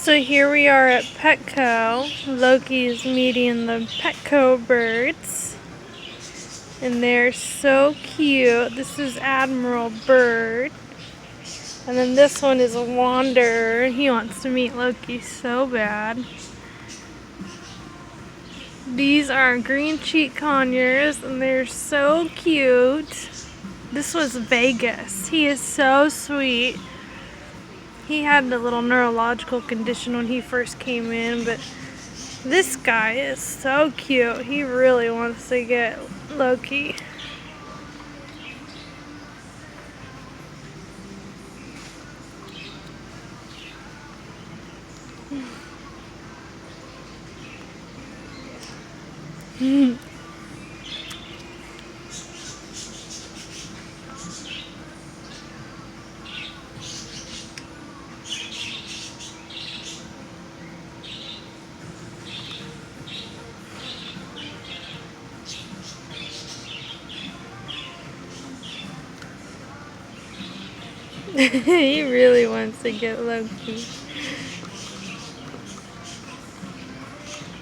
So here we are at Petco. Loki's meeting the Petco birds. And they're so cute. This is Admiral Bird. And then this one is Wander. He wants to meet Loki so bad. These are green cheek conures and they're so cute. This was Vegas. He is so sweet. He had a little neurological condition when he first came in, but this guy is so cute. He really wants to get Loki. He really wants to get Loki.